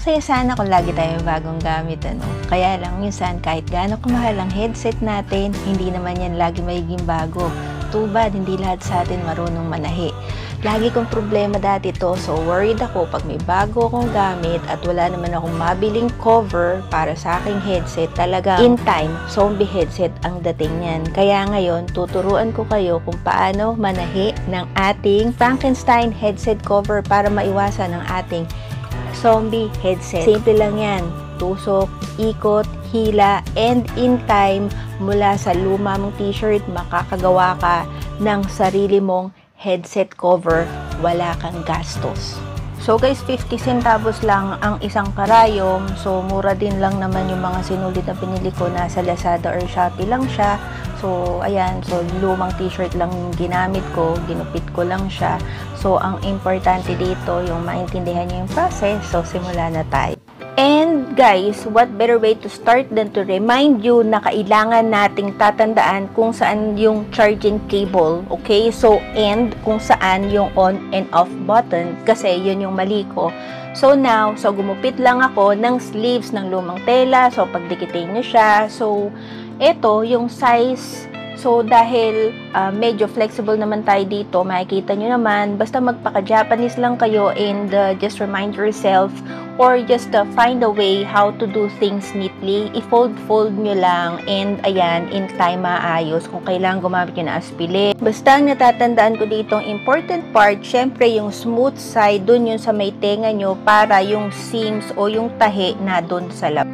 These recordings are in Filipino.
masaya sana kung lagi tayong bagong gamit, ano. Kaya lang, minsan, kahit gaano kamahal ang headset natin, hindi naman yan lagi magiging bago. Too bad, hindi lahat sa atin marunong manahi. Lagi kong problema dati to, so worried ako pag may bago akong gamit at wala naman akong mabiling cover para sa aking headset. Talaga, in time, zombie headset ang dating niyan. Kaya ngayon, tuturuan ko kayo kung paano manahi ng ating Frankenstein headset cover para maiwasan ang ating zombie headset. Simple lang yan. Tusok, ikot, hila, and in time, mula sa luma mong t-shirt, makakagawa ka ng sarili mong headset cover, wala kang gastos. So guys, 50 centavos lang ang isang karayom. So mura din lang naman yung mga sinulid na pinili ko, nasa Lazada or Shopee lang siya. So ayan, so lumang t-shirt lang yung ginamit ko, ginupit ko lang siya. So ang importante dito, yung maintindihan niyo yung process. So simula na tayo. And guys, what better way to start than to remind you na kailangan nating tatandaan kung saan yung charging cable, okay? So, and kung saan yung on and off button, kasi yun yung mali ko. So now, so gumupit lang ako ng sleeves ng lumang tela, so pagdikitin nyo siya. So, ito yung size. So, dahil medyo flexible naman tayo dito, makikita nyo naman, basta magpaka-Japanese lang kayo and just remind yourself or just find a way how to do things neatly. I-fold-fold nyo lang and ayan, in time maayos kung kailangan gumamit nyo na aspile. Basta ang natatandaan ko dito, ang important part, syempre yung smooth side, dun yung sa may tenga nyo para yung seams o yung tahi na dun sa lab.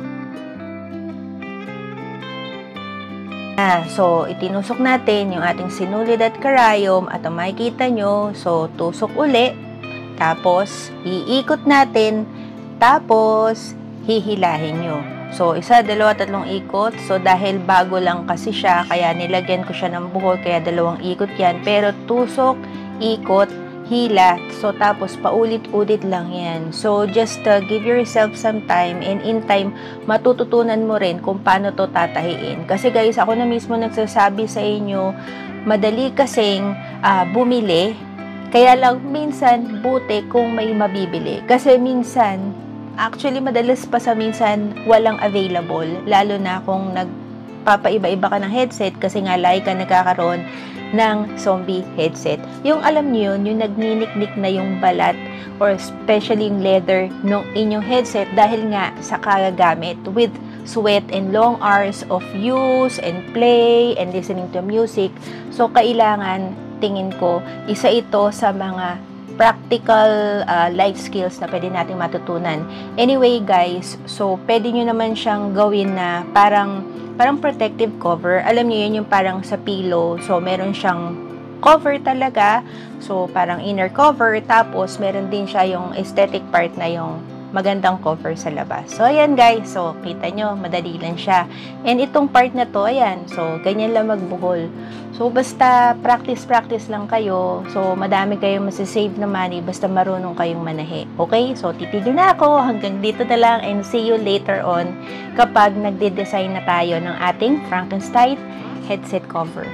So, itinusok natin yung ating sinulid at karayom at ang makikita nyo, so, tusok uli, tapos, iikot natin, tapos, hihilahin nyo. So, isa, dalawa, tatlong ikot. So, dahil bago lang kasi siya, kaya nilagyan ko siya ng buhol, kaya dalawang ikot yan. Pero, tusok, ikot, hila. So, tapos, paulit-ulit lang yan. So, just give yourself some time and in time, matututunan mo rin kung paano to tatahiin. Kasi guys, ako na mismo nagsasabi sa inyo, madali kasing bumili. Kaya lang, minsan, buti kung may mabibili. Kasi minsan, actually, madalas pa sa minsan, walang available. Lalo na kung nagpapaiba-iba ka ng headset kasi nga like ka nagkakaroon ng zombie headset. Yung alam niyo yun, yung nagniniknik na yung balat or especially yung leather ng inyong headset dahil nga sa kagagamit with sweat and long hours of use and play and listening to music. So, kailangan, tingin ko, isa ito sa mga practical life skills na pwede nating matutunan. Anyway guys, so pwede nyo naman siyang gawin na parang protective cover. Alam niyo yun yung parang sa pillow. So meron siyang cover talaga. So parang inner cover. Tapos meron din siya yung aesthetic part na yung magandang cover sa labas. So ayan guys. So kita nyo, madali lang siya. And itong part na to, ayan. So ganyan lang magbuhol. So, basta practice lang kayo. So, madami kayong masisave na money basta marunong kayong manahi. Okay? So, titigil na ako. Hanggang dito na lang and see you later on kapag nagde-design na tayo ng ating Frankenstein headset cover.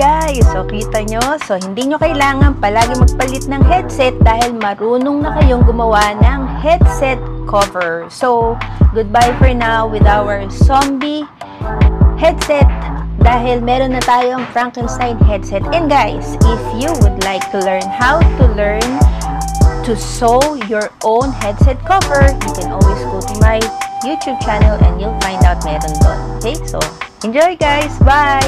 guys. So, kita nyo. So, hindi nyo kailangan palagi magpalit ng headset dahil marunong na kayong gumawa ng headset cover. So, goodbye for now with our zombie headset dahil meron na tayong Frankenstein headset. And guys, if you would like to learn how to sew your own headset cover, you can always go to my YouTube channel and you'll find out meron doon. Okay, so enjoy guys, bye!